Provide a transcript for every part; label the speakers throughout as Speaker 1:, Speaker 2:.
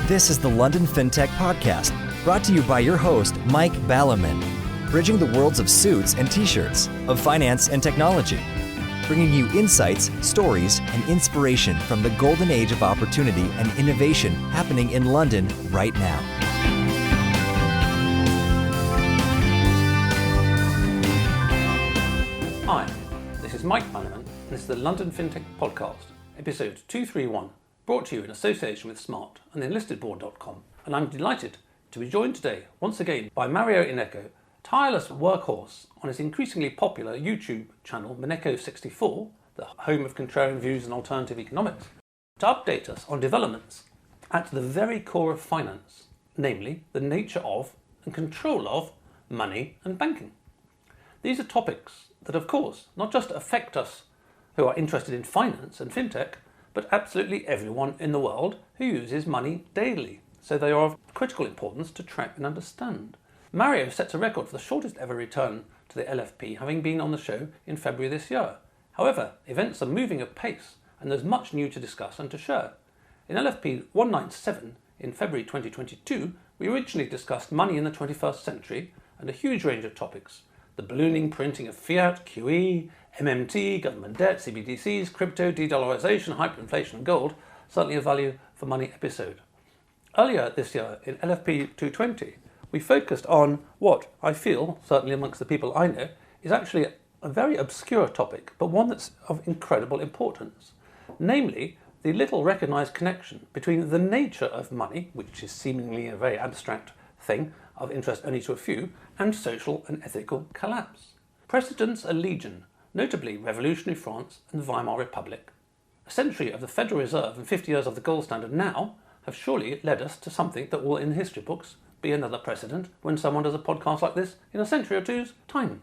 Speaker 1: This is the London FinTech Podcast, brought to you by your host, Mike Ballerman, bridging the worlds of suits and t-shirts, of finance and technology, bringing you insights, stories, and inspiration from the golden age of opportunity and innovation happening in London right now.
Speaker 2: Hi, this is Mike Ballerman, and this is the London FinTech Podcast, episode 231, brought to you in association with Smart and enlistedboard.com, and I'm delighted to be joined today once again by Mario Ineko, tireless workhorse on his increasingly popular YouTube channel Mineko64, the home of contrarian views and alternative economics, to update us on developments at the very core of finance, namely the nature of and control of money and banking. These are topics that, of course, not just affect us who are interested in finance and fintech, but absolutely everyone in the world who uses money daily, so they are of critical importance to track and understand. Mario sets a record for the shortest ever return to the LFP, having been on the show in February this year. However, events are moving at pace, and there's much new to discuss and to share. In LFP 197 in February 2022, we originally discussed money in the 21st century and a huge range of topics: the ballooning printing of fiat, QE, MMT, government debt, CBDCs, crypto, de-dollarization, hyperinflation and gold, certainly a value for money episode. Earlier this year in LFP 220, we focused on what I feel, certainly amongst the people I know, is actually a very obscure topic, but one that's of incredible importance. Namely, the little recognised connection between the nature of money, which is seemingly a very abstract thing of interest only to a few, and social and ethical collapse. Precedents are legion, notably revolutionary France and the Weimar Republic. A century of the Federal Reserve and 50 years of the gold standard now have surely led us to something that will, in history books, be another precedent when someone does a podcast like this in a century or two's time.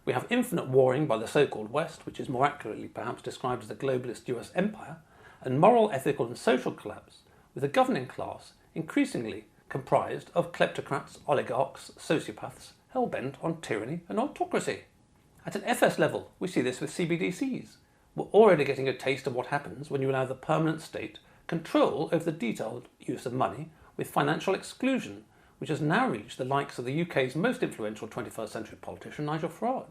Speaker 2: We have infinite warring by the so-called West, which is more accurately perhaps described as the globalist US empire, and moral, ethical and social collapse, with a governing class increasingly comprised of kleptocrats, oligarchs, sociopaths, hell-bent on tyranny and autocracy. At an FS level, we see this with CBDCs. We're already getting a taste of what happens when you allow the permanent state control over the detailed use of money, with financial exclusion, which has now reached the likes of the UK's most influential 21st century politician, Nigel Farage.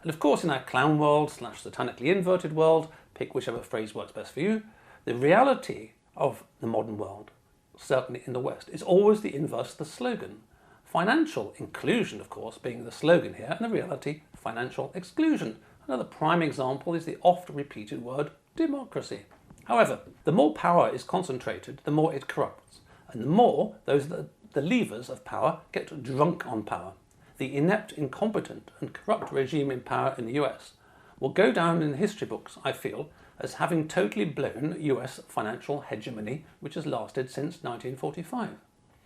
Speaker 2: And of course, in our clown world / satanically inverted world, pick whichever phrase works best for you, the reality of the modern world, certainly in the West, is always the inverse of the slogan. Financial inclusion, of course, being the slogan here, and the reality, financial exclusion. Another prime example is the oft-repeated word democracy. However, the more power is concentrated, the more it corrupts, and the more the levers of power get drunk on power. The inept, incompetent and corrupt regime in power in the US will go down in the history books, I feel, as having totally blown US financial hegemony, which has lasted since 1945.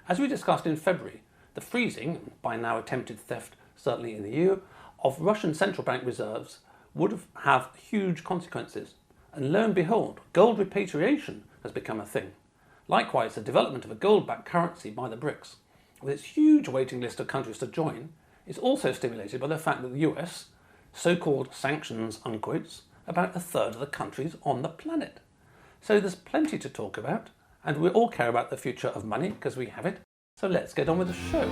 Speaker 2: As we discussed in February, the freezing, by now attempted theft certainly in the EU, of Russian central bank reserves would have huge consequences. And lo and behold, gold repatriation has become a thing. Likewise, the development of a gold-backed currency by the BRICs, with its huge waiting list of countries to join, is also stimulated by the fact that the US, so-called sanctions, unquotes, about a third of the countries on the planet. So there's plenty to talk about, and we all care about the future of money because we have it. So let's get on with the show.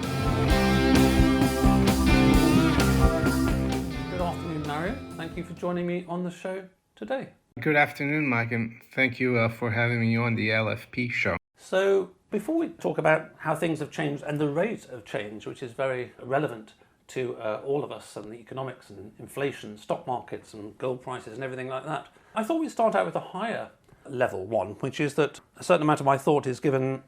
Speaker 2: Good afternoon, Mario. Thank you for joining me on the show today.
Speaker 3: Good afternoon, Mike, and thank you for having me on the LFP show.
Speaker 2: So before we talk about how things have changed and the rate of change, which is very relevant to all of us and the economics and inflation, stock markets and gold prices and everything like that, I thought we'd start out with a higher level one, which is that a certain amount of my thought is given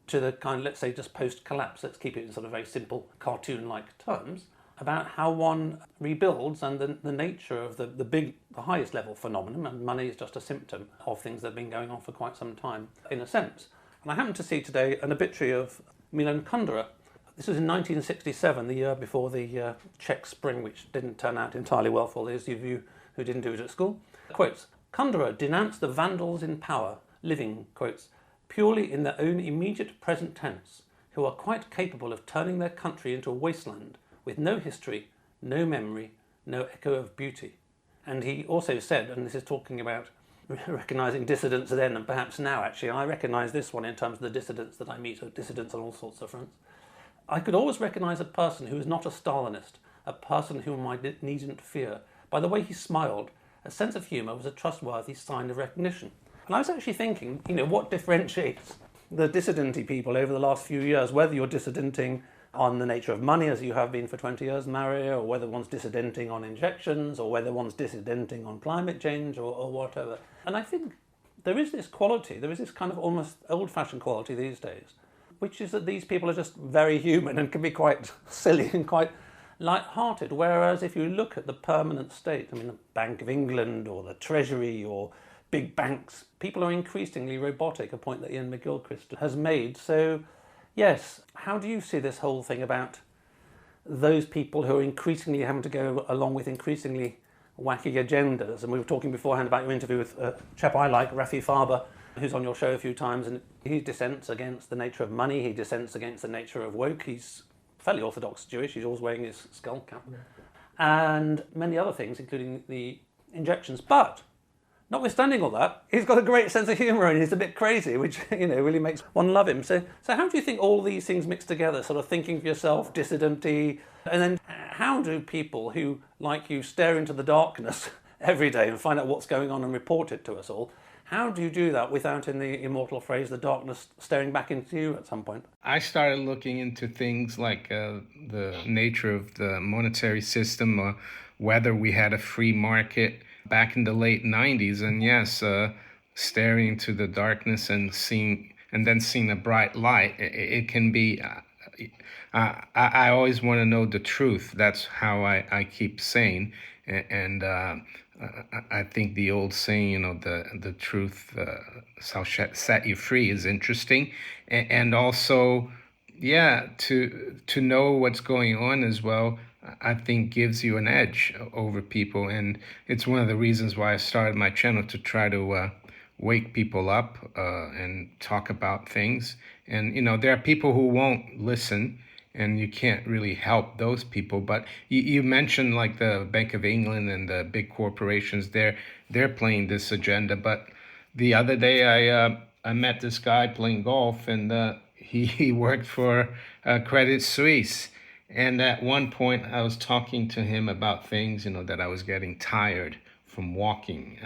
Speaker 2: to the kind, let's say, just post-collapse, let's keep it in sort of very simple cartoon-like terms, about how one rebuilds and the nature of the highest level phenomenon, and money is just a symptom of things that have been going on for quite some time, in a sense. And I happened to see today an obituary of Mila Kundera. This was in 1967, the year before the Czech Spring, which didn't turn out entirely well for those of you who didn't do it at school. Quotes, Kundera denounced the vandals in power, living, quotes, purely in their own immediate present tense, who are quite capable of turning their country into a wasteland, with no history, no memory, no echo of beauty. And he also said, and this is talking about recognising dissidents then and perhaps now, actually. I recognise this one in terms of the dissidents that I meet, or dissidents on all sorts of fronts. I could always recognise a person who is not a Stalinist, a person whom I needn't fear. By the way he smiled, a sense of humour was a trustworthy sign of recognition. And I was actually thinking, what differentiates the dissidenty people over the last few years, whether you're dissidenting on the nature of money, as you have been for 20 years, Maria, or whether one's dissidenting on injections, or whether one's dissidenting on climate change, or whatever. And I think there is this quality, there is this kind of almost old-fashioned quality these days, which is that these people are just very human and can be quite silly and quite light-hearted. Whereas if you look at the permanent state, the Bank of England or the Treasury or big banks, people are increasingly robotic, a point that Ian McGilchrist has made. So, yes, how do you see this whole thing about those people who are increasingly having to go along with increasingly wacky agendas? And we were talking beforehand about your interview with a chap I like, Rafi Farber, who's on your show a few times, and he dissents against the nature of money, he dissents against the nature of woke, he's fairly orthodox Jewish, he's always wearing his skull cap, and many other things, including the injections. But notwithstanding all that, he's got a great sense of humour and he's a bit crazy, which really makes one love him. So how do you think all these things mix together, sort of thinking for yourself, dissidenty, and then how do people who, like you, stare into the darkness every day and find out what's going on and report it to us all, how do you do that without, in the immortal phrase, the darkness staring back into you at some point?
Speaker 3: I started looking into things like the nature of the monetary system, whether we had a free market back in the late 90s. And yes, staring into the darkness and then seeing a bright light, it can be... I always want to know the truth. That's how I keep saying. And I think the old saying, the truth shall set you free is interesting. And also, to know what's going on as well, I think gives you an edge over people. And it's one of the reasons why I started my channel, to try to wake people up and talk about things. And, there are people who won't listen, and you can't really help those people. But you mentioned like the Bank of England and the big corporations, they're playing this agenda. But the other day I met this guy playing golf, and he worked for Credit Suisse. And at one point I was talking to him about things, that I was getting tired from walking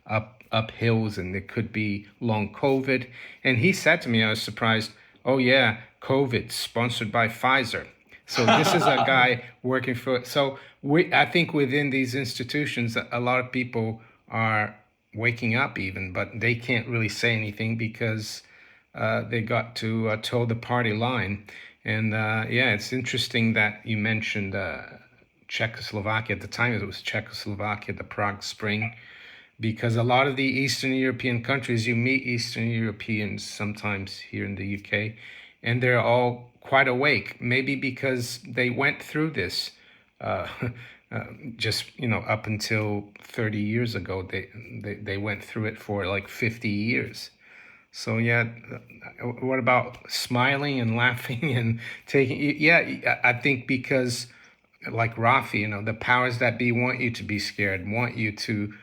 Speaker 3: up hills, and it could be long COVID. And he said to me, I was surprised, oh yeah, COVID sponsored by Pfizer. So this is a guy working for... So I think within these institutions, a lot of people are waking up even, but they can't really say anything because they got to toe the party line. And it's interesting that you mentioned Czechoslovakia. At the time, it was Czechoslovakia, the Prague Spring, because a lot of the Eastern European countries, you meet Eastern Europeans sometimes here in the UK, and they're all quite awake, maybe because they went through this just, up until 30 years ago. They went through it for like 50 years. So, what about smiling and laughing and taking... Yeah, I think because, like Rafi, the powers that be want you to be scared, want you to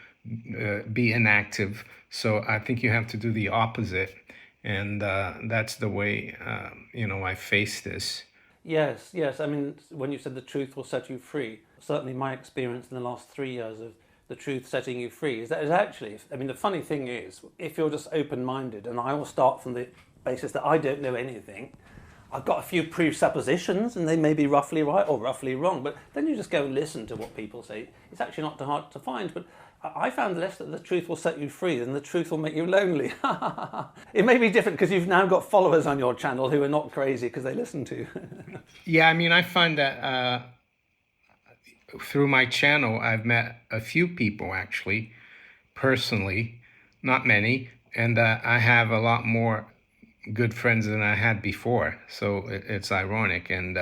Speaker 3: be inactive. So I think you have to do the opposite. And that's the way, I face this.
Speaker 2: Yes. When you said the truth will set you free, certainly my experience in the last 3 years of the truth setting you free is actually, the funny thing is, if you're just open-minded, and I will start from the basis that I don't know anything, I've got a few presuppositions, and they may be roughly right or roughly wrong, but then you just go and listen to what people say. It's actually not too hard to find, but I found less that the truth will set you free than the truth will make you lonely. It may be different because you've now got followers on your channel who are not crazy because they listen to you.
Speaker 3: Yeah, I find that through my channel, I've met a few people actually, personally, not many, and I have a lot more good friends than I had before. So it's ironic. And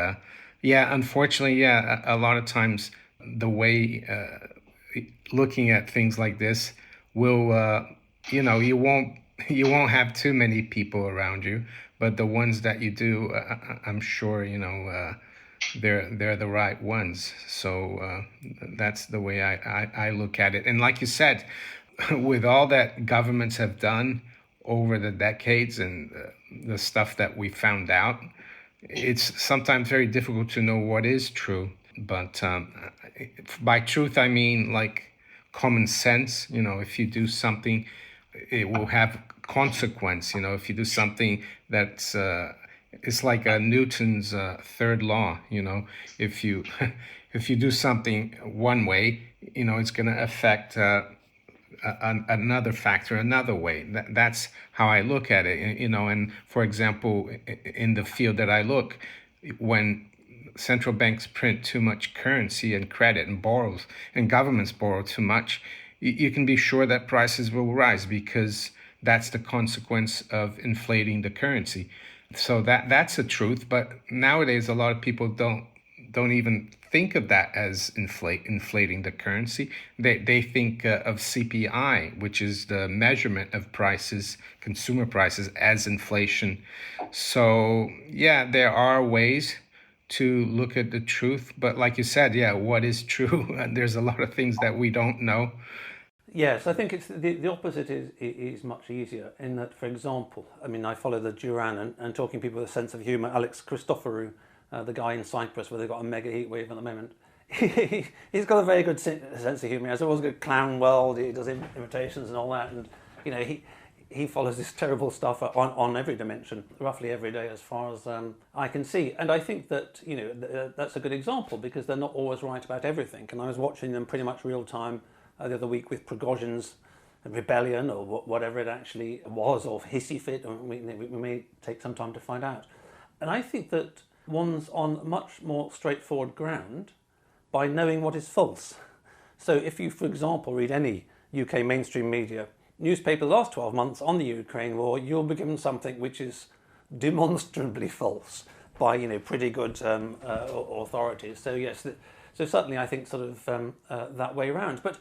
Speaker 3: unfortunately, a lot of times the way looking at things like this will, you won't have too many people around you, but the ones that you do, I'm sure, they're the right ones. So that's the way I look at it. And like you said, with all that governments have done over the decades and the stuff that we found out, it's sometimes very difficult to know what is true. But by truth, I mean like common sense. If you do something, it will have consequence. If you do something that's it's like Newton's third law. If you if you do something one way, it's going to affect another factor another way. That's how I look at it. And for example, in the field that I look, when central banks print too much currency and credit and governments borrow too much, you can be sure that prices will rise, because that's the consequence of inflating the currency. So that's the truth. But nowadays, a lot of people don't even think of that as inflating the currency. They think of CPI, which is the measurement of prices, consumer prices, as inflation. So yeah, there are ways to look at the truth, but like you said, what is true? There's a lot of things that we don't know.
Speaker 2: Yes, I think it's the opposite is much easier, in that, for example, I mean, I follow the Duran and talking people with a sense of humour, Alex Christoforou, the guy in Cyprus where they've got a mega heat wave at the moment. He's got a very good sense of humour. He has always a good clown world. He does imitations and all that, and he follows this terrible stuff on every dimension, roughly every day, as far as I can see. And I think that that's a good example, because they're not always right about everything. And I was watching them pretty much real time the other week with Prigozhin's rebellion, or whatever it actually was, or hissy fit. We may take some time to find out. And I think that one's on much more straightforward ground by knowing what is false. So if you, for example, read any UK mainstream media newspaper the last 12 months on the Ukraine war, you'll be given something which is demonstrably false by pretty good authorities. So yes, so certainly I think sort of that way around. But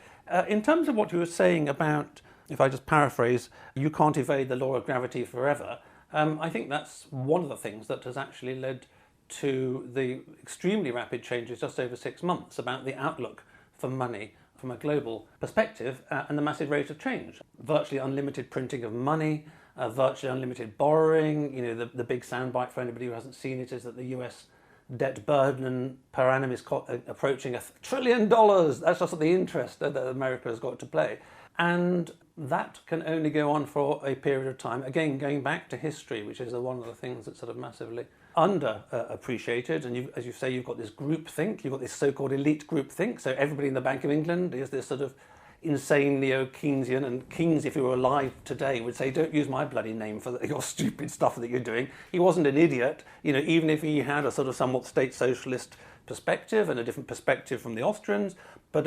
Speaker 2: in terms of what you were saying about, if I just paraphrase, you can't evade the law of gravity forever, I think that's one of the things that has actually led to the extremely rapid changes just over 6 months about the outlook for money from a global perspective, and the massive rate of change. Virtually unlimited printing of money, virtually unlimited borrowing. The big soundbite for anybody who hasn't seen it is that the US debt burden per annum is approaching $1 trillion. That's just the interest that America has got to play. And that can only go on for a period of time. Again, going back to history, which is one of the things that's sort of massively underappreciated. And as you say, you've got this group think, you've got this so-called elite group think. So everybody in the Bank of England is this sort of insane neo-Keynesian, and Keynes, if he were alive today, would say, don't use my bloody name for your stupid stuff that you're doing. He wasn't an idiot, even if he had a sort of somewhat state socialist perspective and a different perspective from the Austrians. But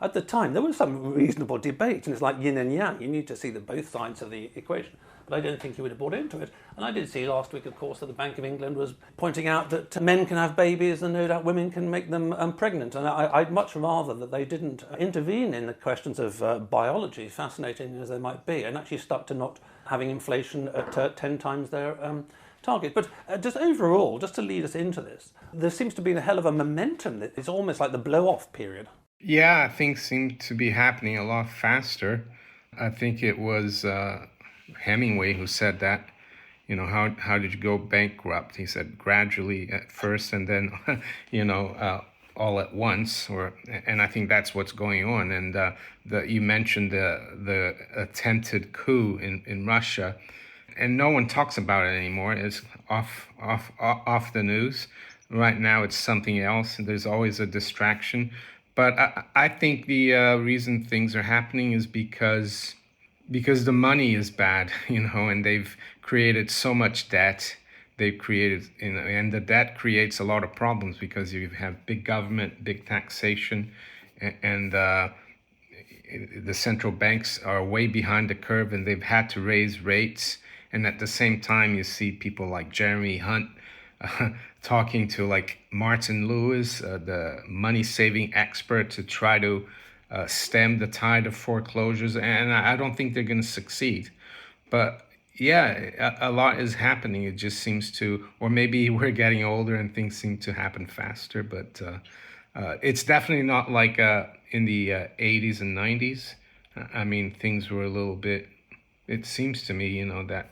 Speaker 2: at the time, there was some reasonable debate, and it's like yin and yang. You need to see both sides of the equation. But I don't think he would have bought into it. And I did see last week, of course, that the Bank of England was pointing out that men can have babies and no doubt women can make them pregnant. And I'd much rather that they didn't intervene in the questions of biology, fascinating as they might be, and actually stuck to not having inflation at 10 times their target. But just overall, just to lead us into this, there seems to be a hell of a momentum. It's almost like the blow-off period.
Speaker 3: Yeah, things seem to be happening a lot faster. I think it was Hemingway who said that. How did you go bankrupt? He said gradually at first, and then all at once. And I think that's what's going on. And you mentioned the attempted coup in Russia, and no one talks about it anymore. It's off the news. Right now, it's something else. There's always a distraction. But I think the reason things are happening is because the money is bad, and they've created so much debt. They've created, and the debt creates a lot of problems because you have big government, big taxation, and the central banks are way behind the curve, and they've had to raise rates. And at the same time, you see people like Jeremy Hunt talking to like Martin Lewis, the money-saving expert, to try to stem the tide of foreclosures. And I don't think they're going to succeed. But yeah, a lot is happening. It just seems to, or maybe we're getting older and things seem to happen faster. But it's definitely not like in the 80s and 90s. I mean, things were a little bit, it seems to me, that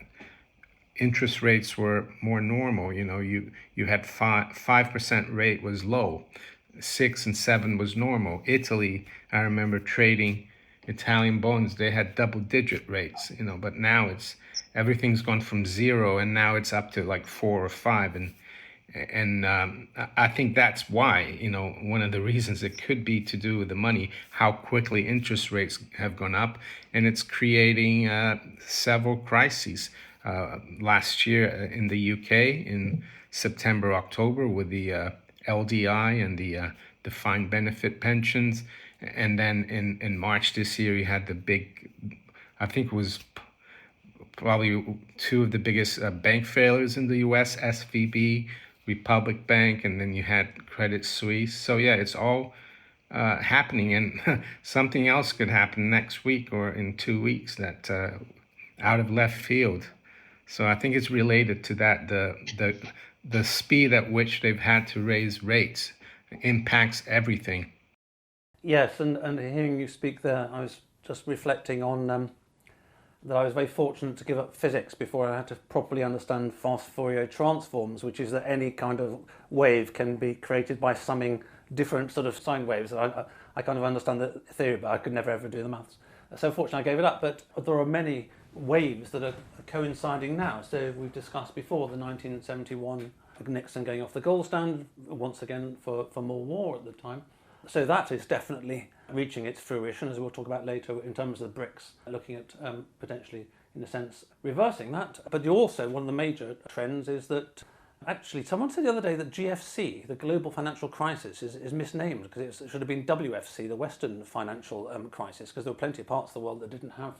Speaker 3: interest rates were more normal. You had 5% rate was low, 6 and 7 was normal. Italy, I remember trading Italian bonds, they had double-digit rates. But now everything's gone from 0, and now it's up to like 4 or 5, and I think that's why, one of the reasons it could be to do with the money, how quickly interest rates have gone up, and it's creating several crises. Last year in the UK, in September, October, with the LDI and the defined benefit pensions, and then in March this year, you had the big, I think it was probably two of the biggest bank failures in the US, SVB, Republic Bank, and then you had Credit Suisse. So yeah, it's all happening, and something else could happen next week or in 2 weeks that out of left field. So I think it's related to that. The speed at which they've had to raise rates impacts everything.
Speaker 2: Yes, and hearing you speak there, I was just reflecting on that I was very fortunate to give up physics before I had to properly understand fast Fourier transforms, which is that any kind of wave can be created by summing different sort of sine waves. I kind of understand the theory, but I could never ever do the maths. So fortunately I gave it up, but there are many waves that are coinciding now. So we've discussed before the 1971 Nixon going off the gold standard, once again for more war at the time. So that is definitely reaching its fruition, as we'll talk about later in terms of the BRICS, looking at potentially, in a sense, reversing that. But also, one of the major trends is that actually, someone said the other day that GFC, the global financial crisis, is misnamed because it should have been WFC, the Western financial crisis, because there were plenty of parts of the world that didn't have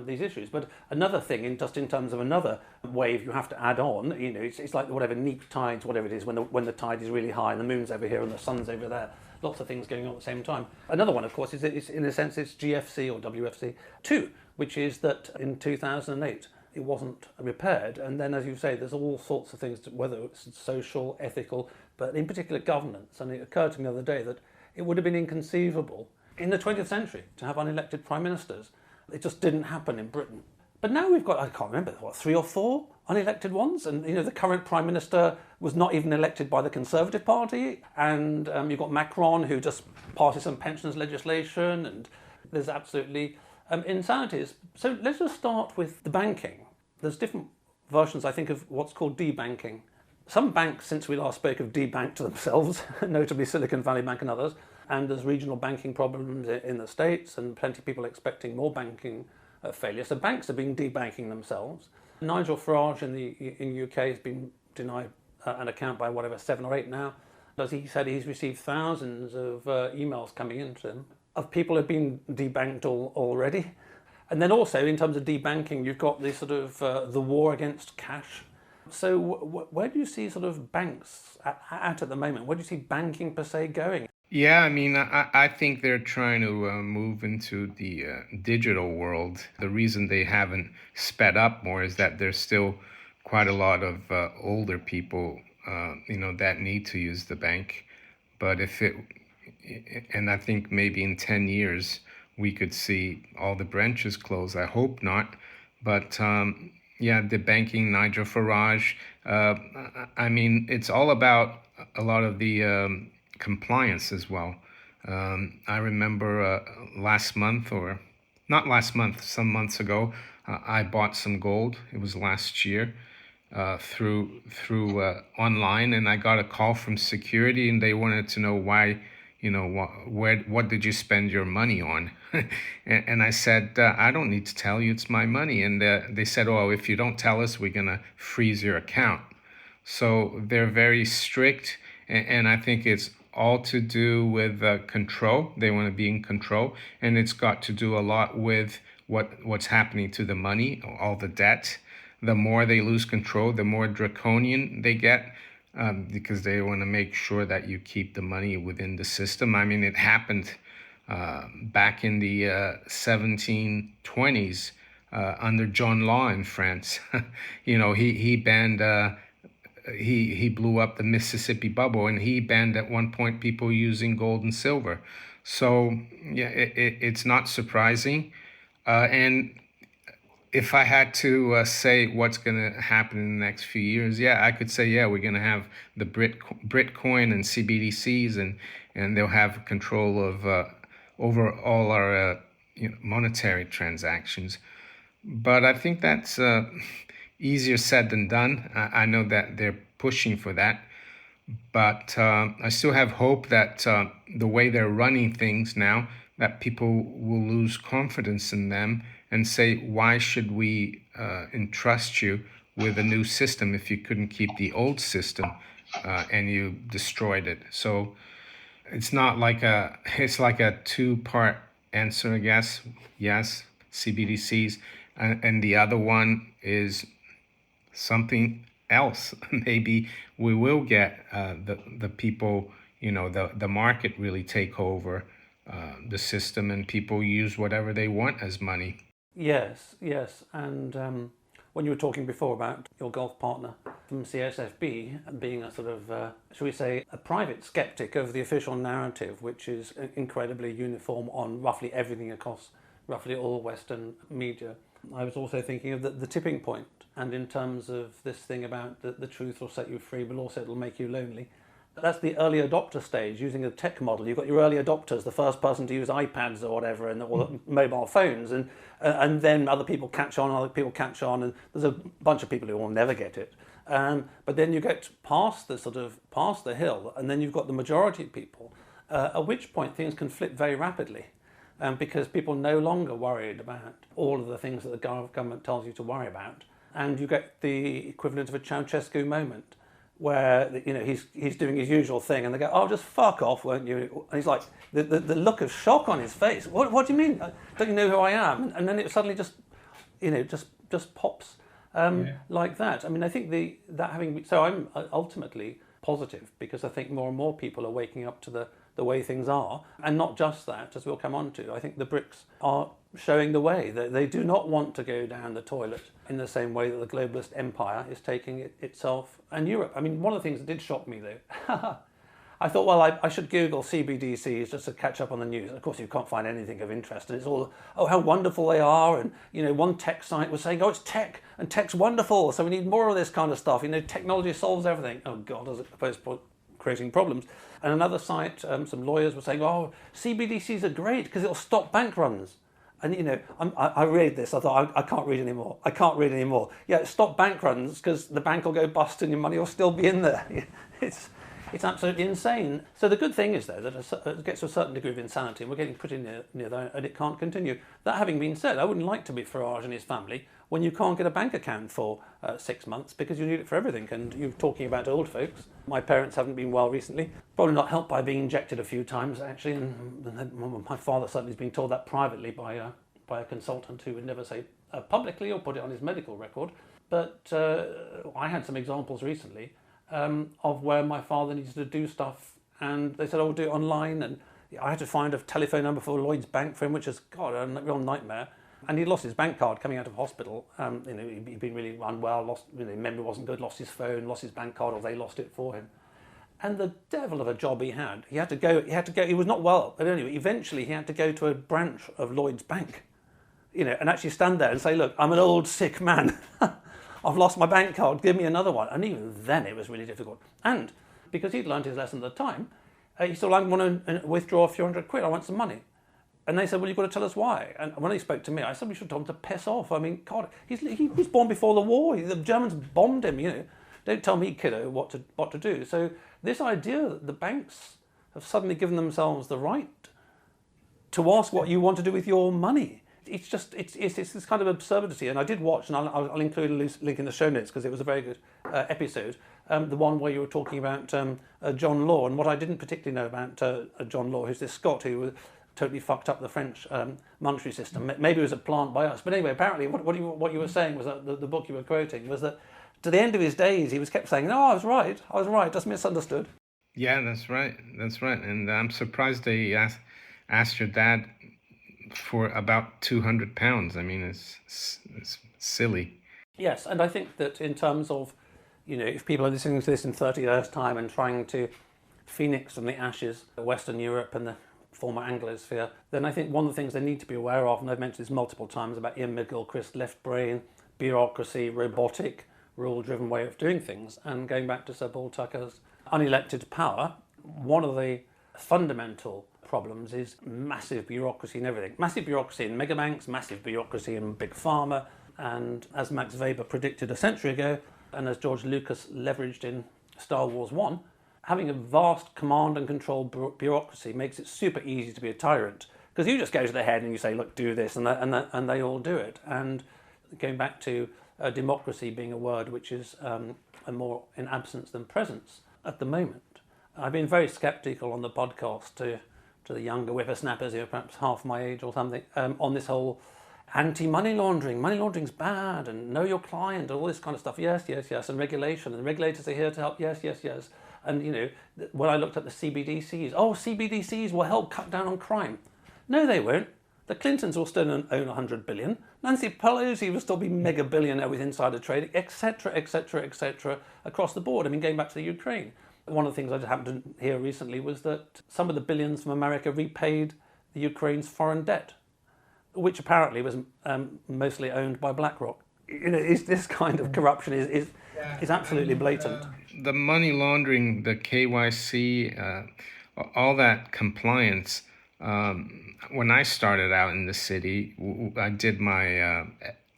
Speaker 2: these issues. But another thing, in terms of another wave you have to add on, it's like whatever neap tides, whatever it is, when the tide is really high and the moon's over here and the sun's over there. Lots of things going on at the same time. Another one, of course, is in a sense it's GFC or WFC 2, which is that in 2008 it wasn't repaired, and then, as you say, there's all sorts of things, whether it's social, ethical, but in particular governance. And it occurred to me the other day that it would have been inconceivable in the 20th century to have unelected prime ministers. It just didn't happen in Britain. But now we've got, I can't remember, 3 or 4 unelected ones, and the current prime minister was not even elected by the Conservative Party, and you've got Macron, who just passes some pensions legislation, and there's absolutely insanities. So let's just start with the banking. There's different versions, I think, of what's called debanking. Some banks, since we last spoke, have debanked themselves, notably Silicon Valley Bank and others, and there's regional banking problems in the States, and plenty of people expecting more banking failure. So banks are being debanking themselves. Nigel Farage in the UK has been denied an account by 7 or 8 now. As he said, he's received thousands of emails coming into him of people who've been debanked already. And then also, in terms of debanking, you've got this sort of the war against cash. So where do you see sort of banks at the moment? Where do you see banking per se going?
Speaker 3: Yeah, I mean, I think they're trying to move into the digital world. The reason they haven't sped up more is that there's still quite a lot of older people, that need to use the bank. But and I think maybe in 10 years, we could see all the branches close. I hope not. But debanking Nigel Farage. I mean, it's all about a lot of the compliance as well. I remember last month, or not last month, some months ago, I bought some gold. It was last year through online, and I got a call from security, and they wanted to know why, what did you spend your money on? and I said, I don't need to tell you, it's my money. And they said, oh, if you don't tell us, we're gonna freeze your account. So they're very strict, and I think it's all to do with control. They want to be in control, and it's got to do a lot with what's happening to the money, all the debt. The more they lose control, the more draconian they get, because they want to make sure that you keep the money within the system. I mean, it happened back in the 1720s under John Law in France. He banned. He blew up the Mississippi bubble, and he banned at one point people using gold and silver. So yeah, it's not surprising. And if I had to say what's going to happen in the next few years, yeah, I could say, yeah, we're going to have the Britcoin and CBDCs, and they'll have control of over all our monetary transactions. But I think that's easier said than done. I know that they're pushing for that. But I still have hope that the way they're running things now, that people will lose confidence in them and say, why should we entrust you with a new system if you couldn't keep the old system and you destroyed it? So it's like a two-part answer, I guess. Yes, CBDCs, and the other one is something else. Maybe we will get the people, the market really take over the system, and people use whatever they want as money.
Speaker 2: Yes, yes. And when you were talking before about your golf partner from CSFB being a sort of, shall we say, a private skeptic of the official narrative, which is incredibly uniform on roughly everything across roughly all Western media, I was also thinking of the tipping point. And in terms of this thing about the truth will set you free, but also it'll make you lonely. That's the early adopter stage, using a tech model. You've got your early adopters, the first person to use iPads or whatever, and or mobile phones, and then other people catch on, and there's a bunch of people who will never get it. But then you get past the hill, and then you've got the majority of people, at which point things can flip very rapidly. Because people are no longer worried about all of the things that the government tells you to worry about. And you get the equivalent of a Ceausescu moment where he's doing his usual thing and they go, oh, just fuck off, won't you? And he's like, the look of shock on his face. What do you mean? Don't you know who I am? And then it suddenly just pops like that. I mean, I think so I'm ultimately positive because I think more and more people are waking up to the way things are. And not just that, as we'll come on to, I think the BRICS are showing the way. They do not want to go down the toilet in the same way that the globalist empire is taking itself and Europe. I mean, one of the things that did shock me, though, I thought, well, I should Google CBDCs just to catch up on the news. Of course, you can't find anything of interest. And it's all, oh, how wonderful they are. And, one tech site was saying, oh, it's tech, and tech's wonderful. So we need more of this kind of stuff. Technology solves everything. Oh, God, as opposed to creating problems. And another site, some lawyers were saying, oh, CBDCs are great because it'll stop bank runs. And, I read this, I thought, I can't read anymore. Yeah, stop bank runs because the bank will go bust and your money will still be in there. It's absolutely insane. So the good thing is, though, that it gets to a certain degree of insanity, and we're getting pretty near there, and it can't continue. That having been said, I wouldn't like to be Farage and his family when you can't get a bank account for 6 months because you need it for everything. And you're talking about old folks. My parents haven't been well recently, probably not helped by being injected a few times, actually. And my father certainly has been told that privately by a consultant who would never say publicly or put it on his medical record. But I had some examples recently of where my father needed to do stuff and they said, oh, we'll do it online. And I had to find a telephone number for Lloyd's Bank for him, which is, God, a real nightmare. And he'd lost his bank card coming out of hospital. He'd been really unwell, memory wasn't good, lost his phone, lost his bank card, or they lost it for him. And the devil of a job he had. He had to go, he was not well, but anyway, eventually he had to go to a branch of Lloyd's Bank, and actually stand there and say, look, I'm an old sick man. I've lost my bank card, give me another one. And even then it was really difficult. And because he'd learned his lesson at the time, he said, well, I want to withdraw a few £100, I want some money. And they said, well, you've got to tell us why. And when he spoke to me, I said, we should tell him to piss off. I mean, God, he was born before the war. The Germans bombed him, Don't tell me, kiddo, what to do. So this idea that the banks have suddenly given themselves the right to ask what you want to do with your money, it's this kind of absurdity. And I did watch, and I'll include a link in the show notes because it was a very good episode, the one where you were talking about John Law. And what I didn't particularly know about John Law, who's this Scot who totally fucked up the French monetary system. Maybe it was a plant by us. But anyway, apparently what you were saying was that the book you were quoting was that to the end of his days, he was kept saying, no, I was right, just misunderstood.
Speaker 3: Yeah, that's right. And I'm surprised they asked your dad for about £200. I mean, it's silly.
Speaker 2: Yes, and I think that in terms of, if people are listening to this in 30 years' time and trying to phoenix from the ashes of Western Europe and the former Anglosphere, then I think one of the things they need to be aware of, and I've mentioned this multiple times about Ian McGilchrist, left brain, bureaucracy, robotic, rule-driven way of doing things. And going back to Sir Paul Tucker's unelected power, one of the fundamental problems is massive bureaucracy in everything. Massive bureaucracy in megabanks, massive bureaucracy in big pharma, and as Max Weber predicted a century ago, and as George Lucas leveraged in Star Wars 1, having a vast command and control bureaucracy makes it super easy to be a tyrant, because you just go to the head and you say, look, do this, and they all do it. And going back to democracy being a word which is more in absence than presence at the moment, I've been very sceptical on the podcast to the younger whippersnappers who are perhaps half my age or something, on this whole anti-money laundering. Money laundering's bad, and know your client, and all this kind of stuff. Yes, and regulation, and regulators are here to help. Yes. And, you know, when I looked at the CBDCs, CBDCs will help cut down on crime. No, they won't. The Clintons will still own 100 billion. Nancy Pelosi will still be mega billionaire with insider trading, etc., across the board. I mean, going back to the Ukraine, one of the things I just happened to hear recently was that some of the billions from America repaid the Ukraine's foreign debt, which apparently was mostly owned by BlackRock. You know, is this kind of corruption is absolutely blatant.
Speaker 3: The money laundering, the KYC, all that compliance. When I started out in the city, I did my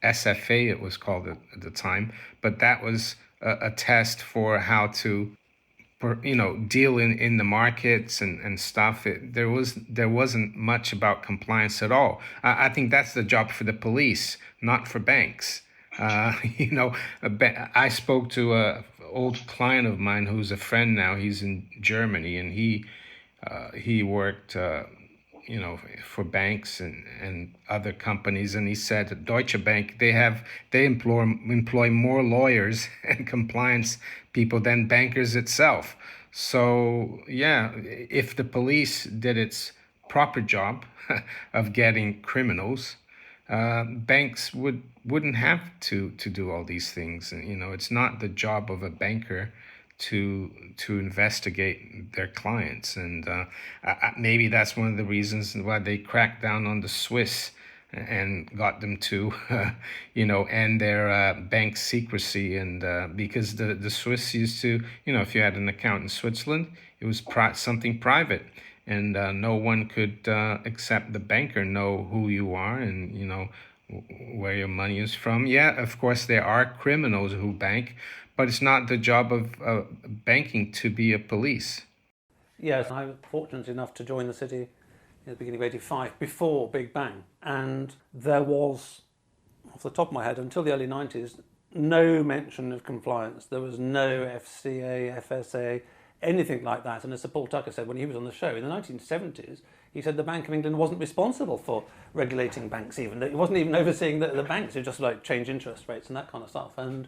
Speaker 3: SFA, it was called at the time, but that was a test for how to, deal in the markets and stuff. There wasn't much about compliance at all. I think that's the job for the police, not for banks. I spoke to a old client of mine who's a friend now. He's in Germany, and he worked for banks and other companies, and he said at Deutsche Bank they employ more lawyers and compliance people than bankers itself. So if the police did its proper job of getting criminals, banks wouldn't have to do all these things. It's not the job of a banker to investigate their clients, and maybe that's one of the reasons why they cracked down on the Swiss and got them to end their bank secrecy, and because the Swiss used to, if you had an account in Switzerland, it was something private, and no one could except the banker know who you are and where your money is from. Yeah, of course there are criminals who bank, but it's not the job of banking to be a police.
Speaker 2: Yes, I was fortunate enough to join the city in the beginning of '85, before Big Bang. And there was, off the top of my head, until the early 90s, no mention of compliance. There was no FCA, FSA, anything like that. And as Sir Paul Tucker said when he was on the show, in the 1970s, he said the Bank of England wasn't responsible for regulating banks even. It wasn't even overseeing the banks, it just change interest rates and that kind of stuff. And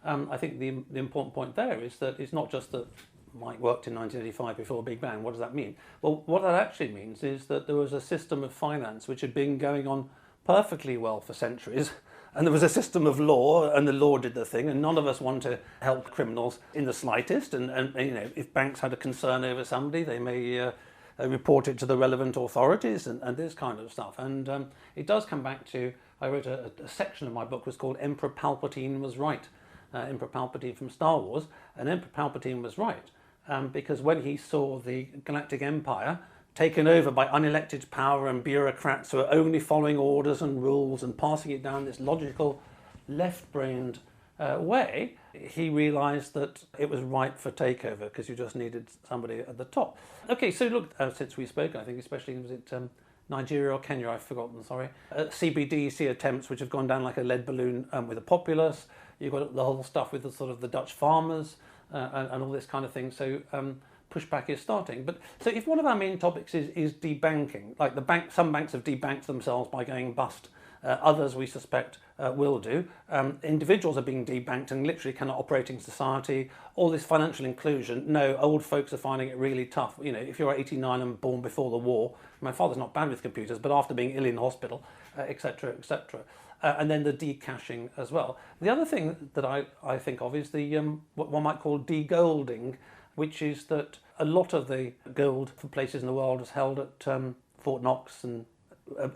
Speaker 2: I think the important point there is that it's not just that Mike worked in 1985 before Big Bang. What does that mean? Well, what that actually means is that there was a system of finance which had been going on perfectly well for centuries, and there was a system of law, and the law did the thing, and none of us want to help criminals in the slightest. And if banks had a concern over somebody, they may report it to the relevant authorities and this kind of stuff. And it does come back to, I wrote a section of my book was called Emperor Palpatine Was Right. Emperor Palpatine from Star Wars, and Emperor Palpatine was right. Because when he saw the Galactic Empire taken over by unelected power and bureaucrats who are only following orders and rules and passing it down this logical, left-brained way, he realised that it was ripe for takeover because you just needed somebody at the top. Okay, so look, since we spoke, I think especially, was it Nigeria or Kenya, I've forgotten, sorry. CBDC attempts which have gone down like a lead balloon with the populace. You've got the whole stuff with the Dutch farmers and all this kind of thing. So pushback is starting. But so if one of our main topics is debanking, like some banks have debanked themselves by going bust. Others we suspect will do. Individuals are being debanked and literally cannot operate in society. All this financial inclusion, no, old folks are finding it really tough. If you're 89 and born before the war, my father's not bad with computers, but after being ill in hospital, etc., etc. And then the decashing as well. The other thing that I think of is the what one might call degolding, which is that a lot of the gold for places in the world is held at Fort Knox and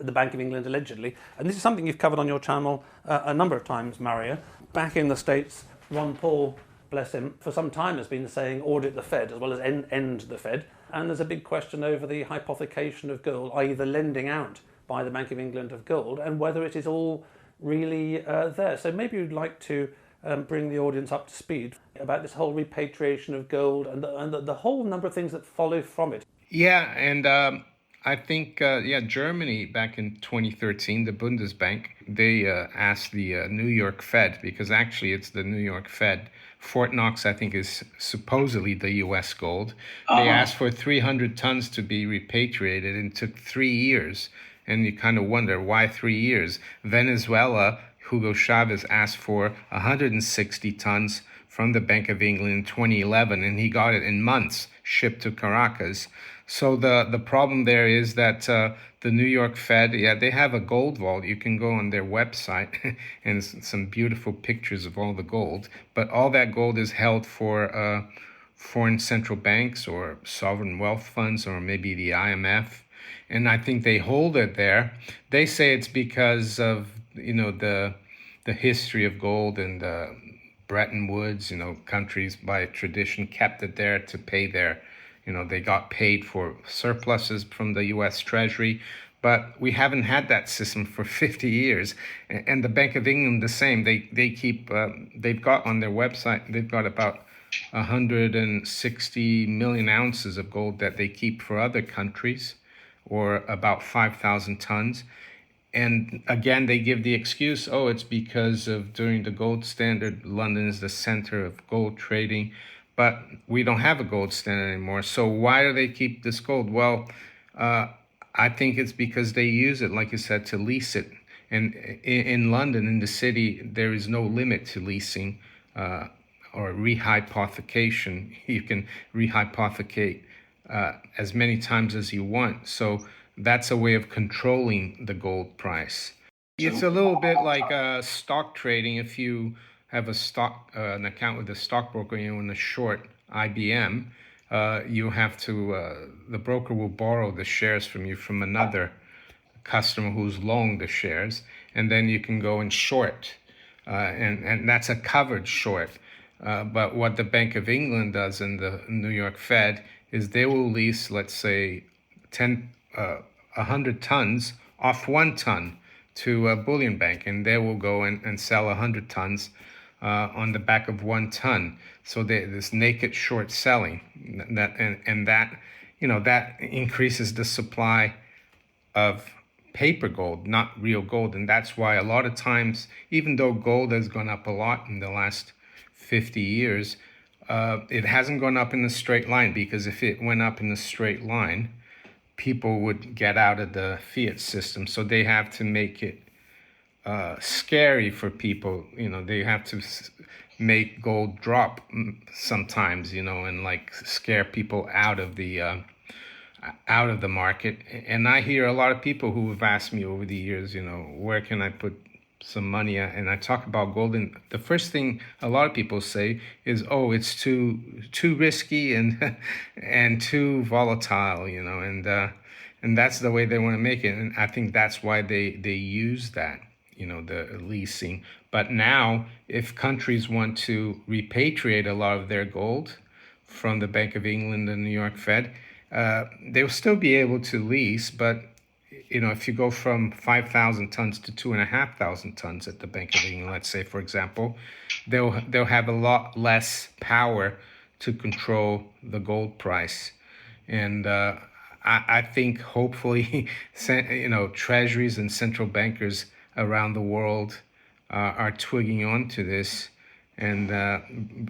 Speaker 2: the Bank of England, allegedly. And this is something you've covered on your channel a number of times, Mario. Back in the States, Ron Paul, bless him, for some time has been saying audit the Fed as well as end the Fed. And there's a big question over the hypothecation of gold, i.e. the lending out by the Bank of England of gold, and whether it is all really there. So maybe you'd like to bring the audience up to speed about this whole repatriation of gold and the whole number of things that follow from it.
Speaker 3: Yeah, and I think, Germany back in 2013, the Bundesbank, they asked the New York Fed, because actually it's the New York Fed. Fort Knox, I think, is supposedly the U.S. gold. They asked for 300 tons to be repatriated, and it took 3 years. And you kind of wonder, why 3 years? Venezuela, Hugo Chavez asked for 160 tons from the Bank of England in 2011, and he got it in months, shipped to Caracas. So the problem there is that the New York Fed, they have a gold vault. You can go on their website and some beautiful pictures of all the gold. But all that gold is held for foreign central banks or sovereign wealth funds or maybe the IMF. And I think they hold it there. They say it's because of, the history of gold and Bretton Woods, countries by tradition kept it there to pay their, they got paid for surpluses from the U.S. Treasury. But we haven't had that system for 50 years. And the Bank of England, the same. They keep, they've got on their website, they've got about 160 million ounces of gold that they keep for other countries, or about 5,000 tons. And again, they give the excuse, it's because of during the gold standard, London is the center of gold trading, but we don't have a gold standard anymore. So why do they keep this gold? Well, I think it's because they use it, like you said, to lease it. And in London, in the city, there is no limit to leasing or rehypothecation. You can rehypothecate as many times as you want. So that's a way of controlling the gold price. It's a little bit like stock trading. If you have an account with a stockbroker, in a short IBM, you have to, the broker will borrow the shares from you from another customer who's long the shares, and then you can go and short, and that's a covered short. But what the Bank of England does and the New York Fed is they will lease, let's say, 100 tons off 1 ton to a bullion bank, and they will go and sell 100 tons on the back of 1 ton. So this naked short selling, that increases the supply of paper gold, not real gold. And that's why a lot of times, even though gold has gone up a lot in the last 50 years, it hasn't gone up in a straight line, because if it went up in a straight line, people would get out of the fiat system. So they have to make it scary for people. They have to make gold drop sometimes, and scare people out of the market. And I hear a lot of people who have asked me over the years, where can I put some money at? And I talk about gold, and the first thing a lot of people say is, it's too risky and and too volatile, and that's the way they want to make it. And I think that's why they use that, the leasing. But now, if countries want to repatriate a lot of their gold from the Bank of England and New York Fed, they'll still be able to lease, but if you go from 5,000 tons to 2,500 tons at the Bank of England, let's say, for example, they'll have a lot less power to control the gold price. And I think hopefully, treasuries and central bankers around the world are twigging on to this. And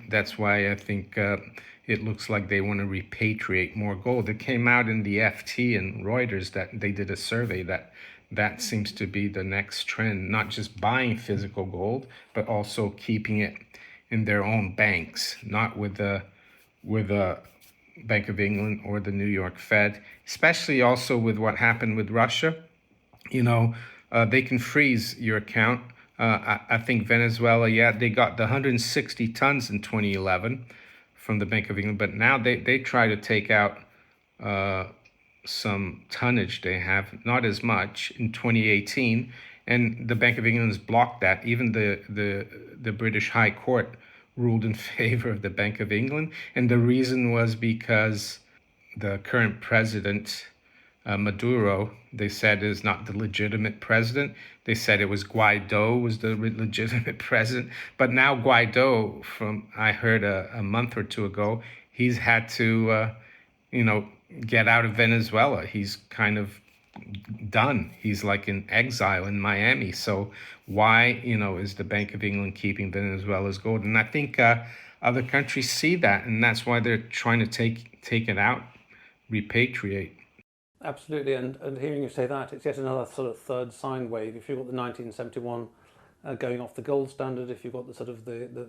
Speaker 3: that's why I think it looks like they want to repatriate more gold. It came out in the FT and Reuters that they did a survey that seems to be the next trend, not just buying physical gold, but also keeping it in their own banks, not with the Bank of England or the New York Fed, especially also with what happened with Russia. They can freeze your account. I think Venezuela, they got the 160 tons in 2011 from the Bank of England, but now they try to take out some tonnage. They have not as much in 2018, and the Bank of England has blocked that. Even the British High Court ruled in favor of the Bank of England, and the reason was because the current president, Maduro, they said is not the legitimate president. They said it was Guaido was the legitimate president. But now Guaido, from I heard a month or two ago, he's had to, get out of Venezuela. He's kind of done. He's like in exile in Miami. So why, is the Bank of England keeping Venezuela's gold? And I think other countries see that, and that's why they're trying to take it out, repatriate.
Speaker 2: Absolutely, and hearing you say that, it's yet another sort of third sine wave. If you've got the 1971 going off the gold standard, if you've got the sort of the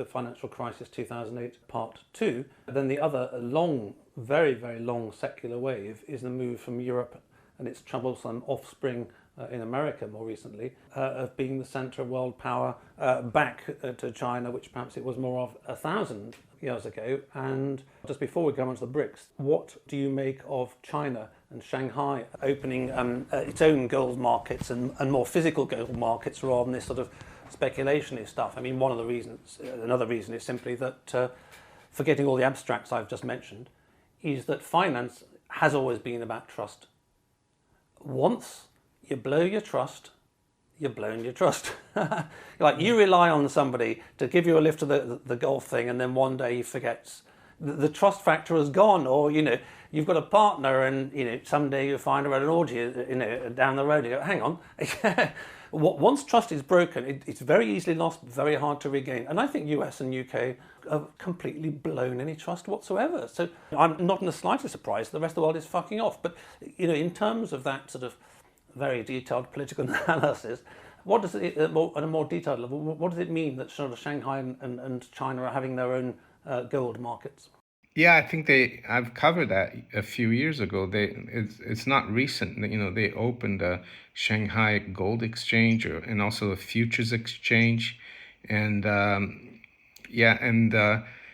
Speaker 2: financial crisis 2008 part 2, then the other long, very, very long secular wave is the move from Europe and its troublesome offspring in America more recently, of being the centre of world power back to China, which perhaps it was more of 1,000 years ago. And just before we come on to the BRICS, what do you make of China and Shanghai opening its own gold markets and more physical gold markets rather than this sort of speculation-y stuff? I mean, another reason is simply that, forgetting all the abstracts I've just mentioned, is that finance has always been about trust. Once you blow your trust, you're blowing your trust. Like, you rely on somebody to give you a lift to the golf thing, and then one day he forgets. The trust factor is gone, or you've got a partner, and someday you find her at an orgy, down the road. You go, hang on. Once trust is broken, it's very easily lost, very hard to regain. And I think US and UK have completely blown any trust whatsoever. So I'm not in the slightest surprised the rest of the world is fucking off. But in terms of that sort of very detailed political analysis, what does it, at a more detailed level, what does it mean that sort of Shanghai and China are having their own gold markets?
Speaker 3: Yeah, I think I've covered that a few years ago. It's not recent. They opened a Shanghai Gold Exchange and also a futures exchange, and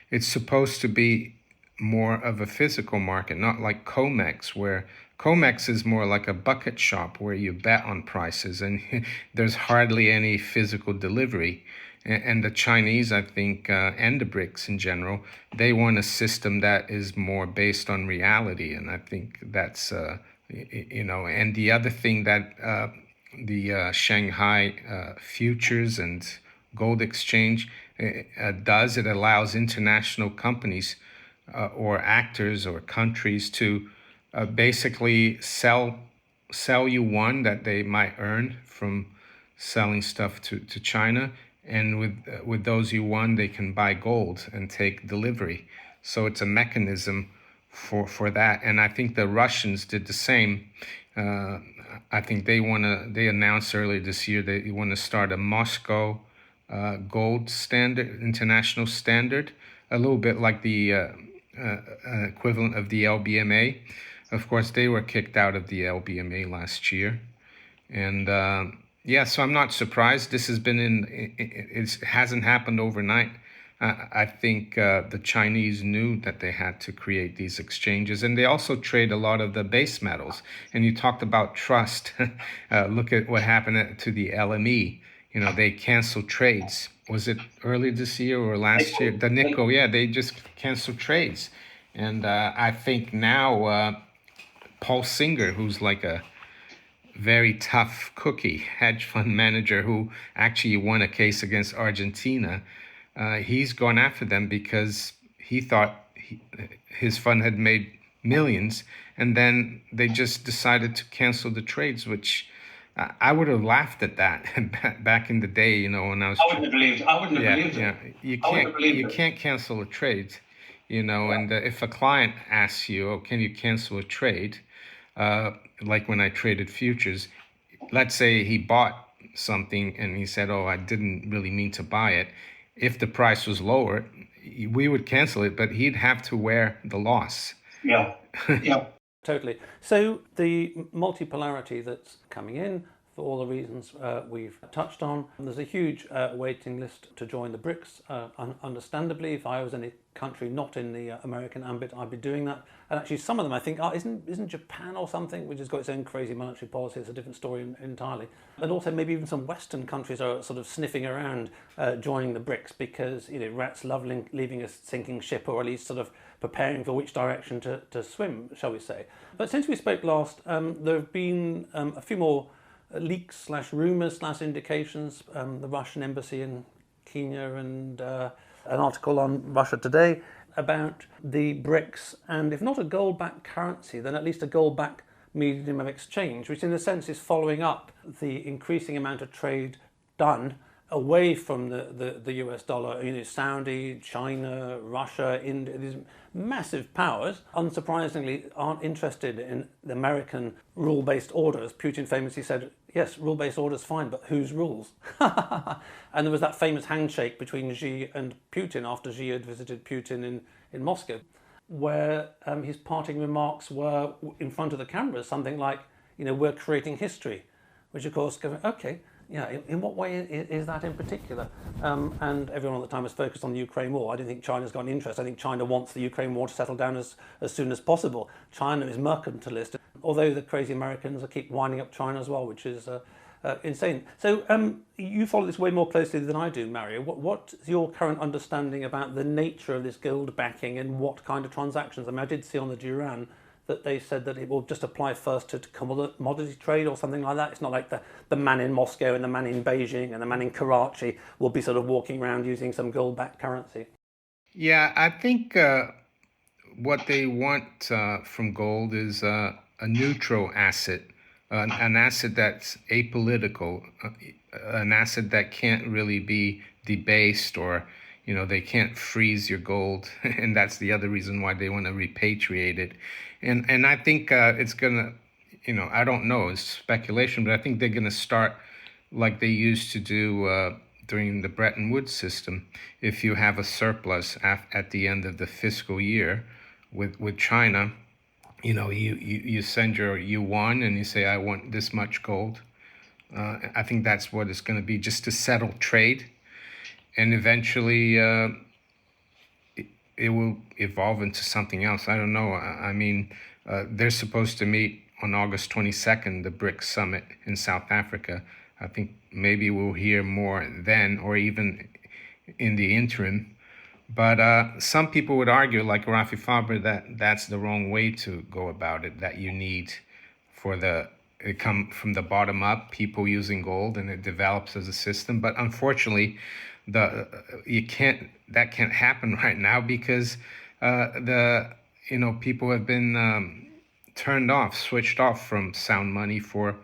Speaker 3: it's supposed to be more of a physical market, not like COMEX, where COMEX is more like a bucket shop where you bet on prices and there's hardly any physical delivery. And the Chinese, I think, and the BRICS in general, they want a system that is more based on reality. And I think that's, and the other thing that the Shanghai Futures and Gold Exchange does, it allows international companies or actors or countries to basically sell yuan that they might earn from selling stuff to China. And with those yuan, they can buy gold and take delivery. So it's a mechanism for that. And I think the Russians did the same. I think they announced earlier this year they want to start a Moscow gold standard, international standard, a little bit like the equivalent of the LBMA. Of course, they were kicked out of the LBMA last year. And so I'm not surprised. This has been it hasn't happened overnight. I think the Chinese knew that they had to create these exchanges, and they also trade a lot of the base metals. And you talked about trust. Look at what happened to the LME. They canceled trades. Was it early this year or last year? The nickel, they just canceled trades. And I think now Paul Singer, who's like a very tough cookie hedge fund manager who actually won a case against Argentina, he's gone after them because he thought his fund had made millions, and then they just decided to cancel the trades, which I would have laughed at that back in the day, when I was.
Speaker 4: I wouldn't have believed it.
Speaker 3: Yeah, you can't cancel a trade, and if a client asks you, "Oh, can you cancel a trade?" Like when I traded futures, let's say he bought something and he said, "Oh, I didn't really mean to buy it." If the price was lower, we would cancel it, but he'd have to wear the loss.
Speaker 4: Yeah.
Speaker 2: Totally. So the multipolarity that's coming in, for all the reasons we've touched on. And there's a huge waiting list to join the BRICS. Understandably, if I was any country not in the American ambit, I'd be doing that. And actually, some of them I think, isn't Japan or something, which has got its own crazy monetary policy? It's a different story entirely. And also, maybe even some Western countries are sort of sniffing around joining the BRICS because rats love leaving a sinking ship, or at least sort of preparing for which direction to swim, shall we say. But since we spoke last, there have been a few more leaks / rumours / indications. The Russian embassy in Kenya and an article on Russia Today about the BRICS, and if not a gold-backed currency, then at least a gold-backed medium of exchange, which in a sense is following up the increasing amount of trade done away from the US dollar. Saudi, China, Russia, India, these massive powers, unsurprisingly, aren't interested in the American rule-based orders. Putin famously said, yes, rule-based orders fine, but whose rules? And there was that famous handshake between Xi and Putin after Xi had visited Putin in Moscow, where his parting remarks were in front of the cameras, something like, we're creating history, which of course, okay, yeah, in what way is that in particular? And everyone at the time was focused on the Ukraine war. I don't think China's got an interest. I think China wants the Ukraine war to settle down as soon as possible. China is mercantilist, although the crazy Americans keep winding up China as well, which is insane. So you follow this way more closely than I do, Mario. What's your current understanding about the nature of this gold backing and what kind of transactions? I mean, I did see on the Duran that they said that it will just apply first to commodity trade or something like that. It's not like the man in Moscow and the man in Beijing and the man in Karachi will be sort of walking around using some gold-backed currency.
Speaker 3: Yeah, I think what they want from gold is a neutral asset, an asset that's apolitical, an asset that can't really be debased, or they can't freeze your gold, and that's the other reason why they want to repatriate it. And I think it's gonna, I don't know, it's speculation, but I think they're gonna start like they used to do during the Bretton Woods system. If you have a surplus at the end of the fiscal year with China, you send your yuan and you say, I want this much gold. I think that's what it's going to be, just to settle trade. And eventually it will evolve into something else. I don't know. I mean, they're supposed to meet on August 22nd, the BRICS summit in South Africa. I think maybe we'll hear more then, or even in the interim. But some people would argue, like Rafi Faber, that that's the wrong way to go about it, that you need it come from the bottom up, people using gold, and it develops as a system. But unfortunately, that can't happen right now because people have been switched off from sound money for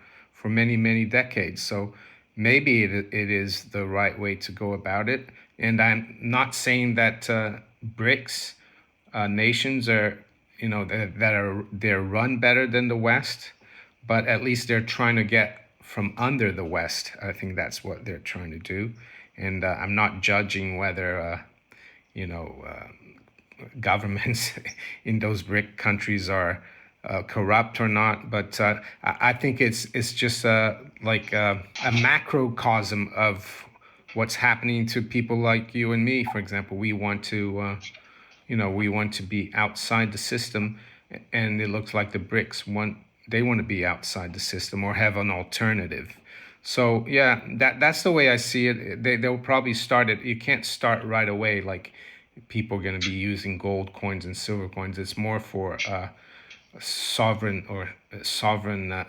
Speaker 3: many, many decades. So maybe it is the right way to go about it. And I'm not saying that BRICS nations are, they're run better than the West, but at least they're trying to get from under the West. I think that's what they're trying to do. And I'm not judging whether, governments in those BRIC countries are corrupt or not, but I think it's just like a macrocosm of what's happening to people like you and me. For example, we want to be outside the system, and it looks like the BRICS want to be outside the system or have an alternative. So yeah, that's the way I see it. They'll probably start it. You can't start right away like people are going to be using gold coins and silver coins. It's more for sovereign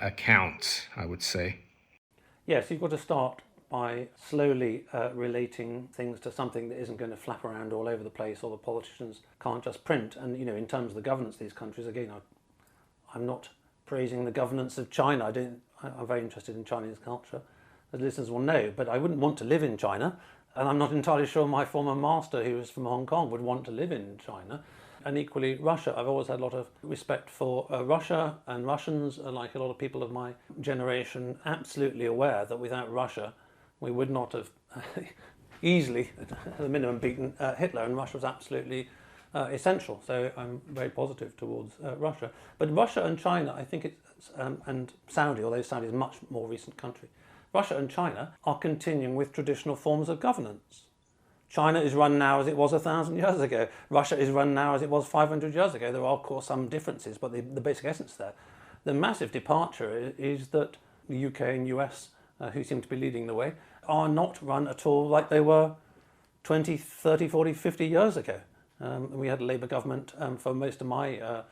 Speaker 3: accounts, I would say.
Speaker 2: Yes, you've got to start by slowly relating things to something that isn't going to flap around all over the place, or the politicians can't just print. And in terms of the governance of these countries, again, I'm not praising the governance of China. I'm very interested in Chinese culture, as listeners will know, but I wouldn't want to live in China, and I'm not entirely sure my former master, who was from Hong Kong, would want to live in China. And equally, Russia. I've always had a lot of respect for Russia and Russians, and like a lot of people of my generation, absolutely aware that without Russia, we would not have easily, at the minimum, beaten Hitler, and Russia was absolutely essential. So I'm very positive towards Russia. But Russia and China, I think it's and Saudi, although Saudi is a much more recent country. Russia and China are continuing with traditional forms of governance. China is run now as it was 1,000 years ago. Russia is run now as it was 500 years ago. There are, of course, some differences, but the basic essence there. The massive departure is that the UK and US, who seem to be leading the way, are not run at all like they were 20, 30, 40, 50 years ago. We had a Labour government for most of my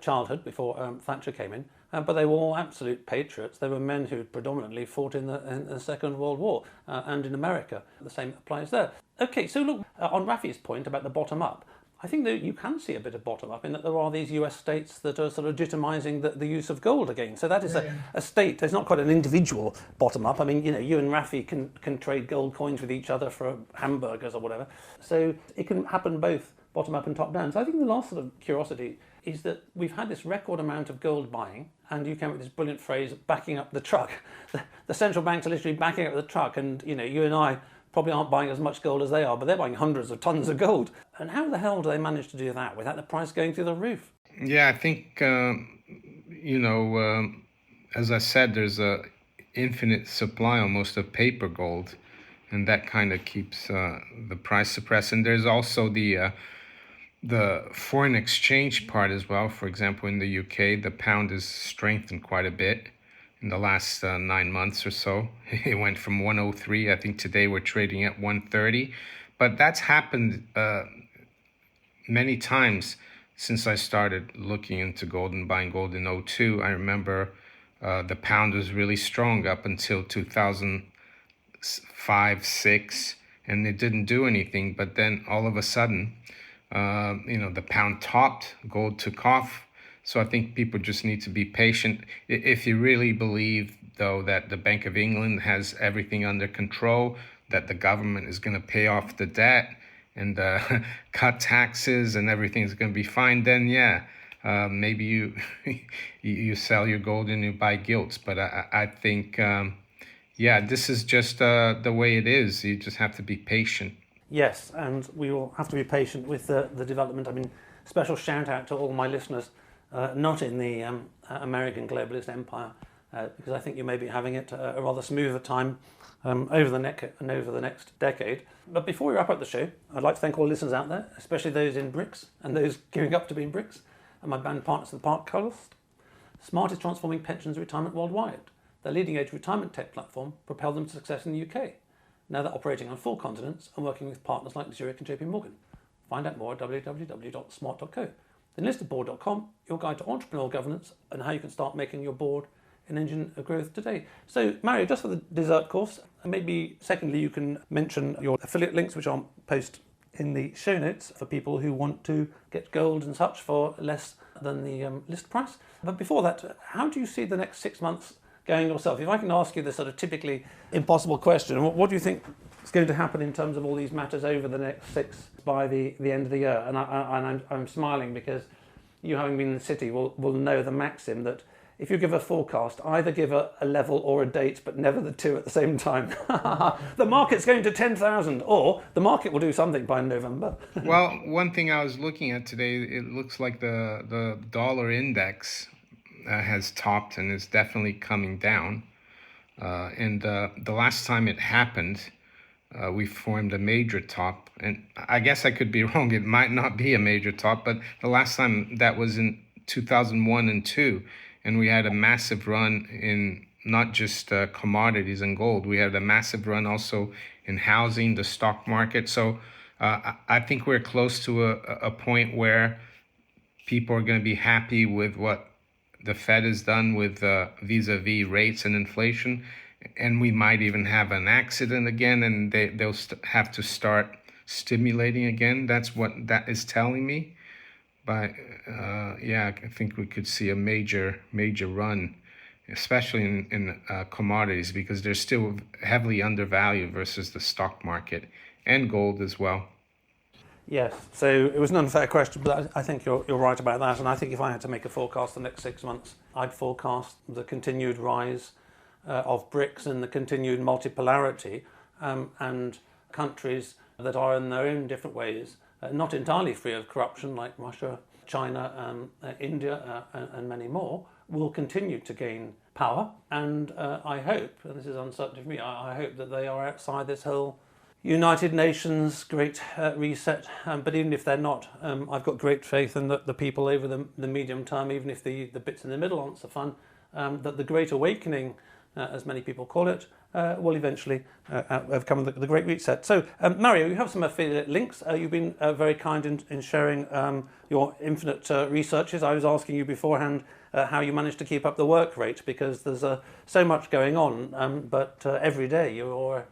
Speaker 2: childhood before Thatcher came in, but they were all absolute patriots. They were men who predominantly fought in the Second World War and in America. The same applies there. Okay, so look, on Rafi's point about the bottom up, I think that you can see a bit of bottom up in that there are these US states that are sort of legitimising the use of gold again. So that is a state. There's not quite an individual bottom up. I mean, you and Rafi can trade gold coins with each other for hamburgers or whatever. So it can happen both bottom up and top down. So I think the last sort of curiosity is that we've had this record amount of gold buying, and you came up with this brilliant phrase, backing up the truck. The central banks are literally backing up the truck, and you and I probably aren't buying as much gold as they are, but they're buying hundreds of tons of gold. And how the hell do they manage to do that without the price going through the roof?
Speaker 3: Yeah, I think, as I said, there's a infinite supply almost of paper gold, and that kind of keeps the price suppressed. And there's also the foreign exchange part as well. For example, in the UK, the pound has strengthened quite a bit in the last 9 months or so. It went from 103. I think today we're trading at 130. But that's happened many times since I started looking into gold and buying gold in 2002. I remember the pound was really strong up until 2005, 6, and it didn't do anything. But then all of a sudden, the pound topped, gold took off. So I think people just need to be patient. If you really believe, though, that the Bank of England has everything under control, that the government is going to pay off the debt and cut taxes and everything's going to be fine, then maybe you sell your gold and you buy gilts. But I think, this is just the way it is. You just have to be patient.
Speaker 2: Yes, and we will have to be patient with the development. I mean, special shout out to all my listeners, not in the American globalist empire, because I think you may be having it a rather smoother time over the next decade. But before we wrap up the show, I'd like to thank all listeners out there, especially those in BRICS and those gearing up to be in BRICS, and my band partners at the podcast. Smart is transforming pensions and retirement worldwide. Their leading-edge retirement tech platform propelled them to success in the UK. Now they're operating on 4 continents and working with partners like Zurich and JP Morgan. Find out more at www.smart.co. Enlistedboard.com, your guide to entrepreneurial governance and how you can start making your board an engine of growth today. So, Mario, just for the dessert course, maybe secondly you can mention your affiliate links, which I'll post in the show notes for people who want to get gold and such for less than the list price. But before that, how do you see the next 6 months going yourself? If I can ask you the sort of typically impossible question, what do you think is going to happen in terms of all these matters over the next 6 by the end of the year? And I'm smiling because you, having been in the city, will know the maxim that if you give a forecast, either give a level or a date, but never the two at the same time. The market's going to 10,000, or the market will do something by November.
Speaker 3: Well, one thing I was looking at today, it looks like the dollar index has topped and is definitely coming down. And the last time it happened, we formed a major top. And I guess I could be wrong. It might not be a major top, but the last time that was in 2001 and 2. And we had a massive run in not just commodities and gold. We had a massive run also in housing, the stock market. So I think we're close to a point where people are going to be happy with what the Fed has done with vis-a-vis rates and inflation. And we might even have an accident again, and they'll have to start stimulating again. That's what that is telling me. But I think we could see a major run, especially in commodities, because they're still heavily undervalued versus the stock market and gold as well.
Speaker 2: Yes, so it was an unfair question, but I think you're right about that. And I think if I had to make a forecast the next 6 months, I'd forecast the continued rise of BRICS and the continued multipolarity and countries that are in their own different ways not entirely free of corruption, like Russia, China, India, and many more, will continue to gain power, and I hope, and this is uncertain for me, I hope that they are outside this whole United Nations Great Reset, but even if they're not, I've got great faith in the people over the medium term, even if the bits in the middle aren't so fun, that the Great Awakening, as many people call it, will eventually overcome the Great Reset. So, Mario, you have some affiliate links. You've been very kind in sharing your infinite researches. I was asking you beforehand how you managed to keep up the work rate, because there's so much going on, but every day you're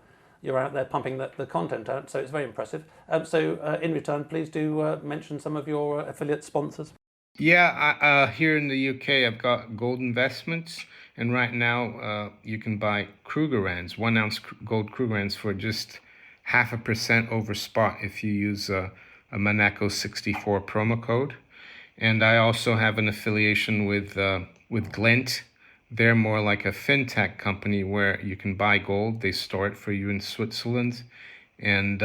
Speaker 2: out there pumping the content out, so it's very impressive. So in return, please do mention some of your affiliate sponsors.
Speaker 3: Yeah, here in the UK, I've got Gold Investments, and right now you can buy Krugerrands, 1 ounce gold Krugerrands for just 0.5% over spot if you use a Monaco 64 promo code. And I also have an affiliation with Glint. They're more like a fintech company where you can buy gold. They store it for you in Switzerland, and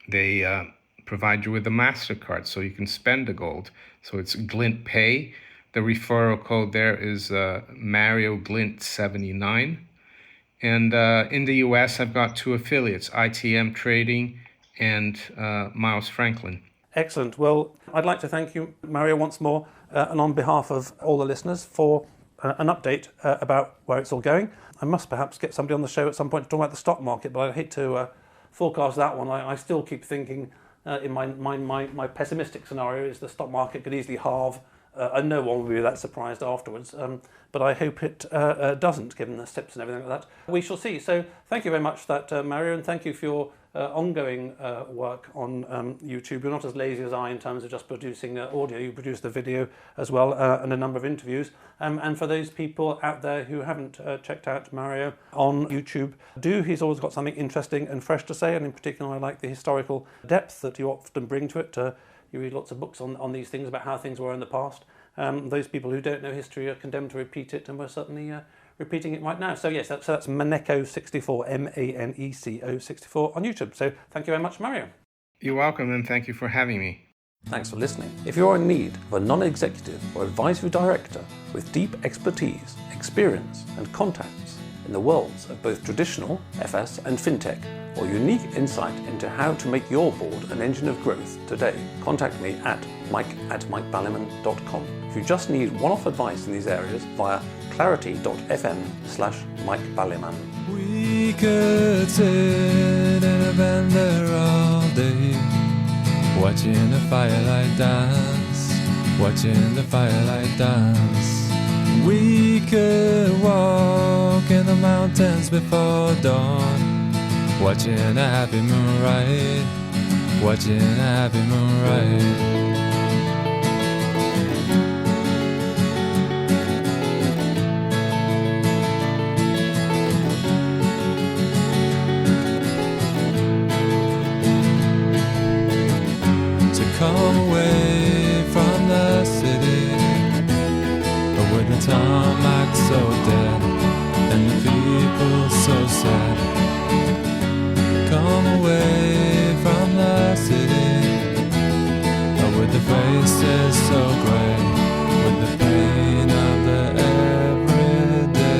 Speaker 3: they provide you with a MasterCard so you can spend the gold. So it's Glint Pay. The referral code there is Mario Glint 79. And in the US, I've got 2 affiliates, ITM Trading and Miles Franklin.
Speaker 2: Excellent. Well, I'd like to thank you, Mario, once more, and on behalf of all the listeners, for an update about where it's all going. I must perhaps get somebody on the show at some point to talk about the stock market, but I hate to forecast that one. I still keep thinking in my pessimistic scenario is the stock market could easily halve, and no one will be that surprised afterwards. But I hope it doesn't, given the steps and everything like that. We shall see. So thank you very much for that, Mario, and thank you for your ongoing work on YouTube. You're not as lazy as I in terms of just producing audio. You produce the video as well, and a number of interviews. And for those people out there who haven't checked out Mario on YouTube, he's always got something interesting and fresh to say, and in particular I like the historical depth that you often bring to it. You read lots of books on these things about how things were in the past. Those people who don't know history are condemned to repeat it, and we're certainly repeating it right now. So yes, that's Maneco64, Maneco 64 on YouTube. So thank you very much, Mario.
Speaker 3: You're welcome, and thank you for having me.
Speaker 2: Thanks for listening. If you're in need of a non-executive or advisory director with deep expertise, experience and contacts in the worlds of both traditional FS and fintech, or unique insight into how to make your board an engine of growth today, contact me at mike@mikeballiman.com. If you just need one-off advice in these areas, via clarity.fm/mikeballiman.
Speaker 4: We could sit in a bend there all day, watching the firelight dance, watching the firelight dance. We could walk in the mountains before dawn, watching a happy moonrise, watching a happy moonrise. Come away from the city, with the tarmac so dead and the people so sad. Come away from the city, with the faces so grey, with the pain of the everyday.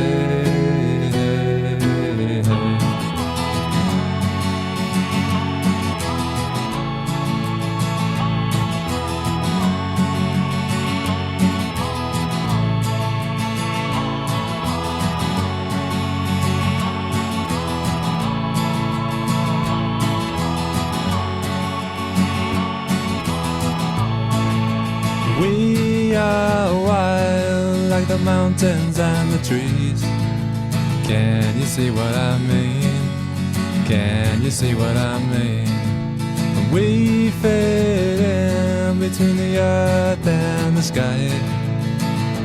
Speaker 4: We are wild like the mountains and the trees. Can you see what I mean? Can you see what I mean? We fit in between the earth and the sky.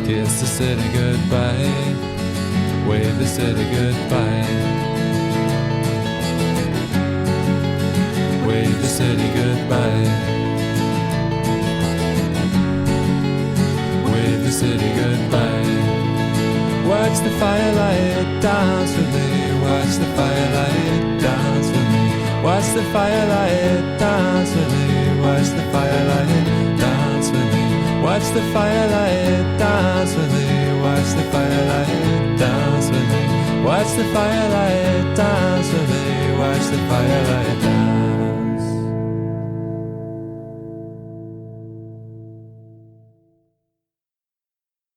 Speaker 4: Kiss the city goodbye, wave the city goodbye, wave the city goodbye. The city goodbye. Watch the firelight dance with me. Watch the firelight dance with me. Watch the firelight dance with me. Watch the firelight dance with me. Watch the firelight dance with me. watch the firelight dance with me. Watch the firelight dance with me. Watch the firelight dance.